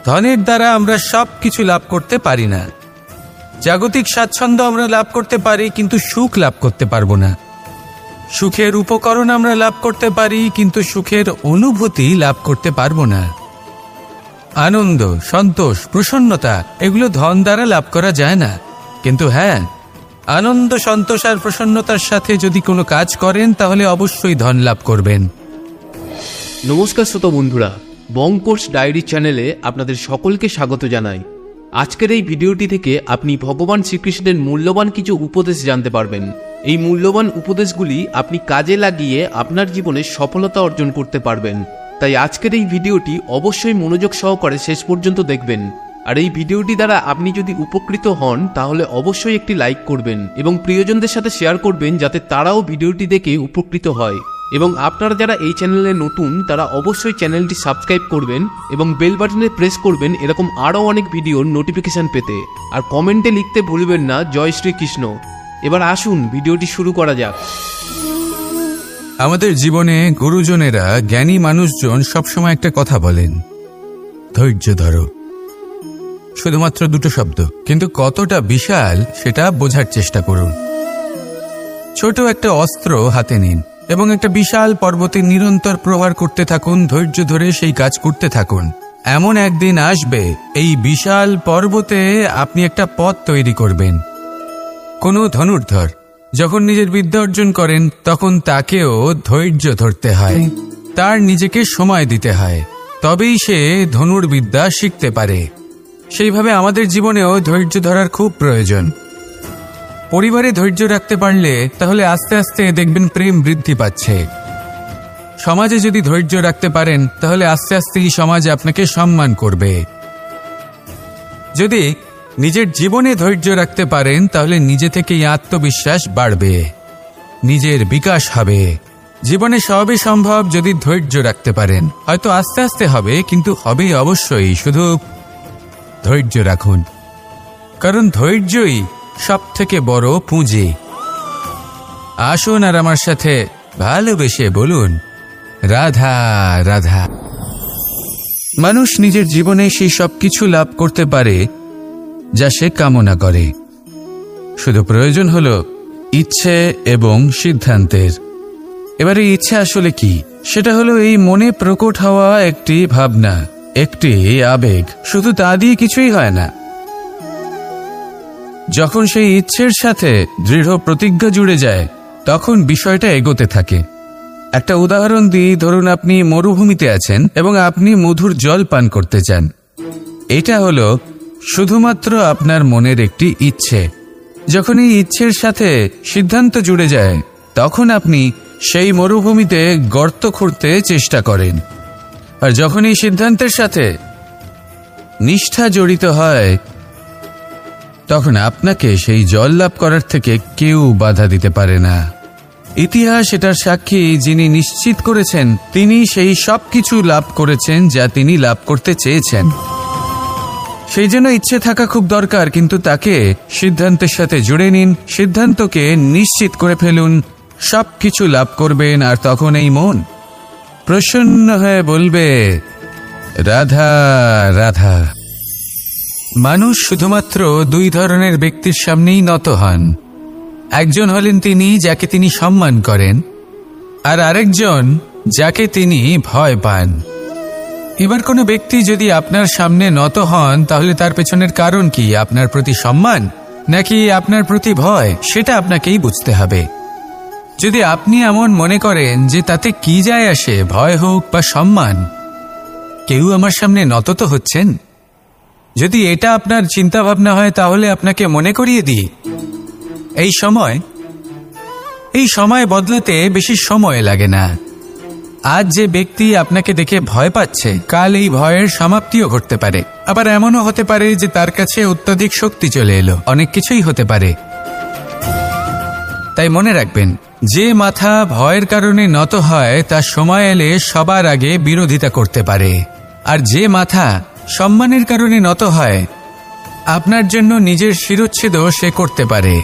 ধনের দ্বারা আমরা সব কিছু লাভ করতে পারি না। জাগতিক স্বাচ্ছন্দ্য আমরা লাভ করতে পারি, কিন্তু সুখ লাভ করতে পারবো না। সুখের উপকরণ আমরা লাভ করতে পারি, কিন্তু সুখের অনুভূতি লাভ করতে পারবো না। আনন্দ, সন্তোষ, প্রসন্নতা এগুলো ধন দ্বারা লাভ করা যায় না। কিন্তু হ্যাঁ, আনন্দ, সন্তোষ আর প্রসন্নতার সাথে যদি কোনো কাজ করেন তাহলে অবশ্যই ধন লাভ করবেন। নমস্কার শ্রোতা বন্ধুরা, বং কোর্স ডায়েরি চ্যানেলে আপনাদের সকলকে স্বাগত জানাই। আজকের এই ভিডিওটি থেকে আপনি ভগবান শ্রীকৃষ্ণের মূল্যবান কিছু উপদেশ জানতে পারবেন। এই মূল্যবান উপদেশগুলি আপনি কাজে লাগিয়ে আপনার জীবনে সফলতা অর্জন করতে পারবেন। তাই আজকের এই ভিডিওটি অবশ্যই মনোযোগ সহকারে শেষ পর্যন্ত দেখবেন। আর এই ভিডিওটি দ্বারা আপনি যদি উপকৃত হন তাহলে অবশ্যই একটি লাইক করবেন এবং প্রিয়জনদের সাথে শেয়ার করবেন, যাতে তারাও ভিডিওটি দেখে উপকৃত হয়। এবং আপনারা যারা এই চ্যানেলে নতুন তারা অবশ্যই চ্যানেলটি সাবস্ক্রাইব করবেন এবং বেল বাটনে প্রেস করবেন এরকম আরও অনেক ভিডিওর নোটিফিকেশন পেতে। আর কমেন্টে লিখতে ভুলবেন না জয় শ্রীকৃষ্ণ। এবার আসুন ভিডিওটি শুরু করা যাক। আমাদের জীবনে গুরুজনেরা, জ্ঞানী মানুষজন সবসময় একটা কথা বলেন, ধৈর্য ধরো। শুধুমাত্র দুটো শব্দ, কিন্তু কতটা বিশাল সেটা বোঝার চেষ্টা করুন। ছোট একটা অস্ত্র হাতে নিন এবং একটা বিশাল পর্বতে নিরন্তর প্রহার করতে থাকুন। ধৈর্য ধরে সেই কাজ করতে থাকুন। এমন একদিন আসবে এই বিশাল পর্বতে আপনি একটা পথ তৈরি করবেন। কোনো ধনুর্ধর যখন নিজের বিদ্যা অর্জন করেন তখন তাকেও ধৈর্য ধরতে হয়, তার নিজেকে সময় দিতে হয়, তবেই সে ধনুর্বিদ্যা শিখতে পারে। সেইভাবে আমাদের জীবনেও ধৈর্য ধরার খুব প্রয়োজন। পরিবারে ধৈর্য রাখতে পারলে তাহলে আস্তে আস্তে দেখবেন প্রেম বৃদ্ধি পাচ্ছে। সমাজে যদি ধৈর্য রাখতে পারেন তাহলে আস্তে আস্তেই সমাজ আপনাকে সম্মান করবে। যদি নিজের জীবনে ধৈর্য রাখতে পারেন তাহলে নিজে থেকেই আত্মবিশ্বাস বাড়বে, নিজের বিকাশ হবে। জীবনে সবই সম্ভব যদি ধৈর্য রাখতে পারেন। হয়তো আস্তে আস্তে হবে, কিন্তু হবে অবশ্যই। শুধু ধৈর্য রাখুন, কারণ ধৈর্যই সব থেকে বড় পুঁজি। আসুন আর আমার সাথে ভালোবেসে বলুন, রাধা রাধা। মানুষ নিজের জীবনে সেই সব কিছু লাভ করতে পারে যা সে কামনা করে। শুধু প্রয়োজন হলো ইচ্ছে এবং সিদ্ধান্তের। এবারে ইচ্ছে আসলে কি? সেটা হলো এই মনে প্রকট হওয়া একটি ভাবনা, একটি আবেগ। শুধু তা দিয়ে কিছুই হয় না। যখন সেই ইচ্ছের সাথে দৃঢ় প্রতিজ্ঞা জুড়ে যায় তখন বিষয়টা এগোতে থাকে। একটা উদাহরণ দিই, ধরুন আপনি মরুভূমিতে আছেন এবং আপনি মধুর জল পান করতে চান। এটা হলো শুধুমাত্র আপনার মনের একটি ইচ্ছে। যখন এই ইচ্ছের সাথে সিদ্ধান্ত জুড়ে যায় তখন আপনি সেই মরুভূমিতে গর্ত খুঁড়তে চেষ্টা করেন। আর যখন এই সিদ্ধান্তের সাথে নিষ্ঠা জড়িত হয় তখন আপনাকে সেই জল লাভ করার থেকে কেউ বাধা দিতে পারে না। ইতিহাস এটার সাক্ষী, যিনি নিশ্চিত করেছেন তিনি সেই সব কিছু লাভ করেছেন যা তিনি লাভ করতে চেয়েছেন। সেই জন্য ইচ্ছে থাকা খুব দরকার, কিন্তু তাকে সিদ্ধান্তের সাথে জুড়ে নিন। সিদ্ধান্তকে নিশ্চিত করে ফেলুন, সব কিছু লাভ করবেন। আর তখন এই মন প্রসন্ন হয়ে বলবে, রাধা রাধা। মানুষ শুধুমাত্র দুই ধরনের ব্যক্তির সামনেই নত হন। একজন হলেন তিনি যাকে তিনি সম্মান করেন, আর আরেকজন যাকে তিনি ভয় পান। এবার কোনো ব্যক্তি যদি আপনার সামনে নত হন তাহলে তার পেছনের কারণ কি? আপনার প্রতি সম্মান নাকি আপনার প্রতি ভয়? সেটা আপনাকেই বুঝতে হবে। যদি আপনি এমন মনে করেন যে তাতে কি যায় আসে, ভয় হোক বা সম্মান, কেউ আমার সামনে নত তো হচ্ছেন, যদি এটা আপনার চিন্তা ভাবনা হয় তাহলে আপনাকে মনে করিয়ে দিই, এই সময় বদলাতে বেশি সময় লাগে না। আজ যে ব্যক্তি আপনাকে দেখে ভয় পাচ্ছে, কাল এই ভয়ের সমাপ্তিও ঘটতে পারে। আবার এমনও হতে পারে যে তার কাছে অত্যধিক শক্তি চলে এলো। অনেক কিছুই হতে পারে। তাই মনে রাখবেন, যে মাথা ভয়ের কারণে নত হয় তা সময় এলে সবার আগে বিরোধিতা করতে পারে, আর যে মাথা সম্মানের কারণে নত হয় আপনার জন্য নিজের শিরচ্ছেদও সে করতে পারে।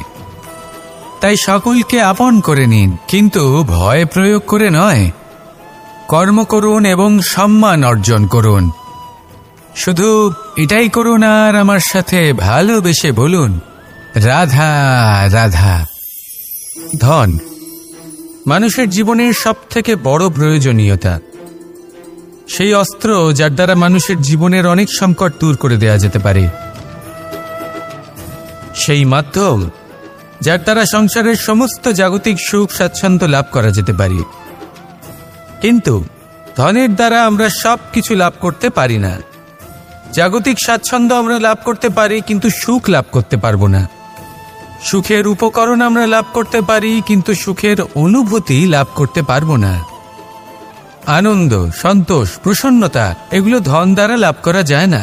তাই সকলকে আপন করে নিন, কিন্তু ভয় প্রয়োগ করে নয়। কর্ম করুন এবং সম্মান অর্জন করুন। শুধু এটাই করুন আর আমার সাথে ভালোবেসে বলুন, রাধা রাধা। ধন মানুষের জীবনের সবথেকে বড় প্রয়োজনীয়তা, সেই অস্ত্র যার দ্বারা মানুষের জীবনের অনেক সংকট দূর করে দেয়া যেতে পারে, সেই মাধ্যম যার দ্বারা সংসারের সমস্ত জাগতিক সুখ স্বাচ্ছন্দ্য লাভ করা যেতে পারে। কিন্তু ধনের দ্বারা আমরা সব কিছু লাভ করতে পারি না। জাগতিক স্বাচ্ছন্দ্য আমরা লাভ করতে পারি, কিন্তু সুখ লাভ করতে পারবো না। সুখের উপকরণ আমরা লাভ করতে পারি, কিন্তু সুখের অনুভূতি লাভ করতে পারবো না। আনন্দ, সন্তোষ, প্রসন্নতা এগুলো ধন দ্বারা লাভ করা যায় না।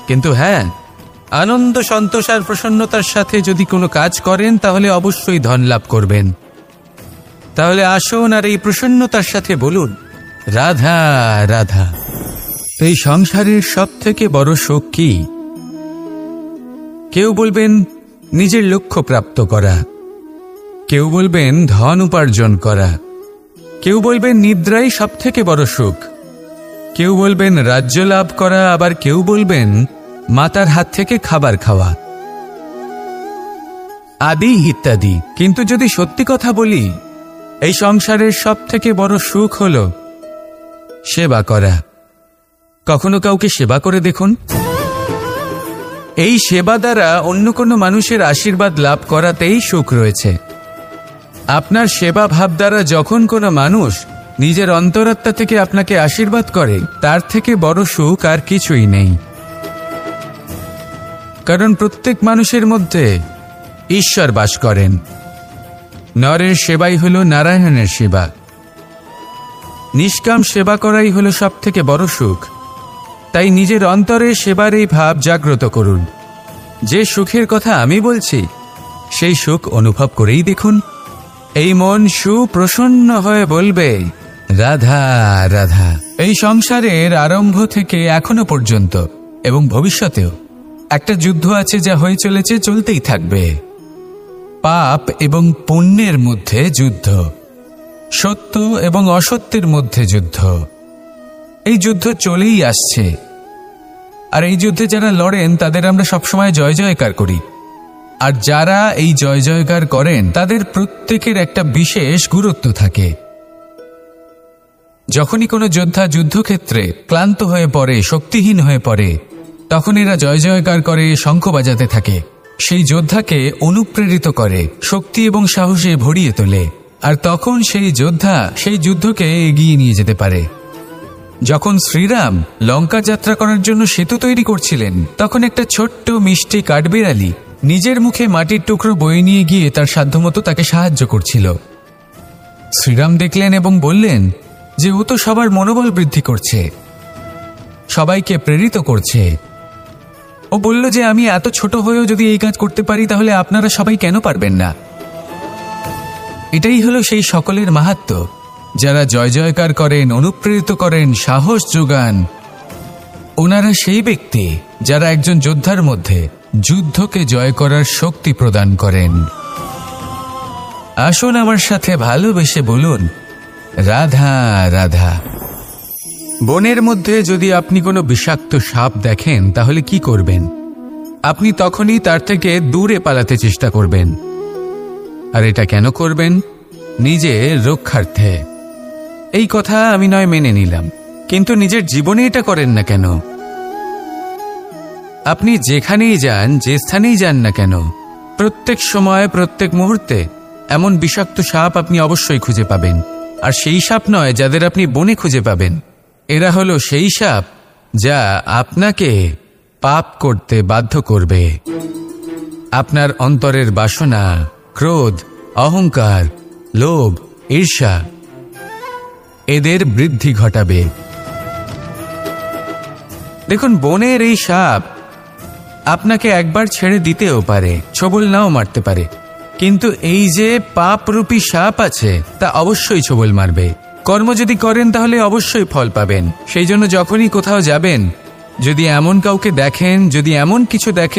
কিন্তু হ্যাঁ, আনন্দ, সন্তোষ আর প্রসন্নতার সাথে যদি কোনো কাজ করেন তাহলে অবশ্যই ধন লাভ করবেন। তাহলে আসুন আর এই প্রসন্নতার সাথে বলুন, রাধা রাধা। এই সংসারের সব থেকে বড় সুখ কি? কেউ বলবেন নিজের লক্ষ্য প্রাপ্ত করা, কেউ বলবেন ধন উপার্জন করা, কেউ বলবেন নিদ্রাই সব থেকে বড় সুখ, কেউ বলবেন রাজ্য লাভ করা, আবার কেউ বলবেন মাতার হাত থেকে খাবার খাওয়া, আদি ইত্যাদি। কিন্তু যদি সত্যি কথা বলি, এই সংসারের সব থেকে বড় সুখ হল সেবা করা। কখনো কাউকে সেবা করে দেখুন। এই সেবা দ্বারা অন্য কোনো মানুষের আশীর্বাদ লাভ করাতেই সুখ রয়েছে। আপনার সেবা ভাব দ্বারা যখন কোনো মানুষ নিজের অন্তরাত্মা থেকে আপনাকে আশীর্বাদ করে, তার থেকে বড় সুখ আর কিছুই নেই। কারণ প্রত্যেক মানুষের মধ্যে ঈশ্বর বাস করেন। নরের সেবাই হল নারায়ণের সেবা। নিষ্কাম সেবা করাই হল সব থেকে বড় সুখ। তাই নিজের অন্তরে সেবার এই ভাব জাগ্রত করুন। যে সুখের কথা আমি বলছি, সেই সুখ অনুভব করেই দেখুন। এই মন সুপ্রসন্ন হয়ে বলবে, রাধা রাধা। এই সংসারের আরম্ভ থেকে এখনো পর্যন্ত এবং ভবিষ্যতেও একটা যুদ্ধ আছে, যা হয়ে চলেছে, চলতেই থাকবে। পাপ এবং পুণ্যের মধ্যে যুদ্ধ, সত্য এবং অসত্যের মধ্যে যুদ্ধ। এই যুদ্ধ চলেই আসছে। আর এই যুদ্ধে যারা লড়েন তাদের আমরা সবসময় জয় জয়কার করি। আর যারা এই জয় জয়কার করেন তাদের প্রত্যেকের একটা বিশেষ গুরুত্ব থাকে। যখনই কোনো যোদ্ধা যুদ্ধক্ষেত্রে ক্লান্ত হয়ে পড়ে, শক্তিহীন হয়ে পড়ে, তখন এরা জয় জয়কার করে, শঙ্খ বাজাতে থাকে। সেই যোদ্ধাকে অনুপ্রেরিত করে, শক্তি এবং সাহসে ভরিয়ে তোলে। আর তখন সেই যোদ্ধা সেই যুদ্ধকে এগিয়ে নিয়ে যেতে পারে। যখন শ্রীরাম লঙ্কা যাত্রা করার জন্য সেতু তৈরি করছিলেন, তখন একটা ছোট্ট মিষ্টি কাঠবিড়ালি নিজের মুখে মাটির টুকরো বয়ে নিয়ে গিয়ে তার সাধ্যমতো তাকে সাহায্য করছিল। শ্রীরাম দেখলেন এবং বললেন যে ও তো সবার মনোবল বৃদ্ধি করছে, সবাইকে প্রেরিত করছে। ও বলল যে আমি এত ছোট হয়েও যদি এই কাজ করতে পারি, তাহলে আপনারা সবাই কেন পারবেন না? এটাই হলো সেই সকলের মাহাত্ম্য, যারা জয় জয়কার করেন, অনুপ্রেরিত করেন, সাহস যোগান। ওনারা সেই ব্যক্তি যারা একজন যোদ্ধার মধ্যে যুদ্ধকে জয় করার শক্তি প্রদান করেন। আসুন আমার সাথে ভালোবেসে বলুন, রাধা রাধা। বনের মধ্যে যদি আপনি কোনো বিষাক্ত সাপ দেখেন, তাহলে কি করবেন? আপনি তখনই তার থেকে দূরে পালাতে চেষ্টা করবেন। আর এটা কেন করবেন? নিজের রক্ষার্থে। এই কথা আমি নয় মেনে নিলাম, কিন্তু নিজের জীবনে এটা করেন না কেন? আপনি যেখানেই যান, যে স্থানেই যান না কেন, প্রত্যেক সময়, প্রত্যেক মুহূর্তে এমন বিষাক্ত সাপ আপনি অবশ্যই খুঁজে পাবেন। আর সেই সাপ নয় যাদের আপনি বনে খুঁজে পাবেন, এরা হলো সেই সাপ যা আপনাকে পাপ করতে বাধ্য করবে। আপনার অন্তরের বাসনা, ক্রোধ, অহংকার, লোভ, ঈর্ষা এদের বৃদ্ধি ঘটাবে। দেখুন, বনের এই সাপ আপনাকে একবার ছেড়ে দিতেও পারে, ছোবল নাও মারতে পারে, কিন্তু এই যে পাপরূপী সাপ আছে তা অবশ্যই ছোবল মারবে। কর্ম যদি করেন তাহলে অবশ্যই ফল পাবেন। সেই জন্য যখনই কোথাও যাবেন, যদি এমন কাউকে দেখেন, যদি এমন কিছু দেখেন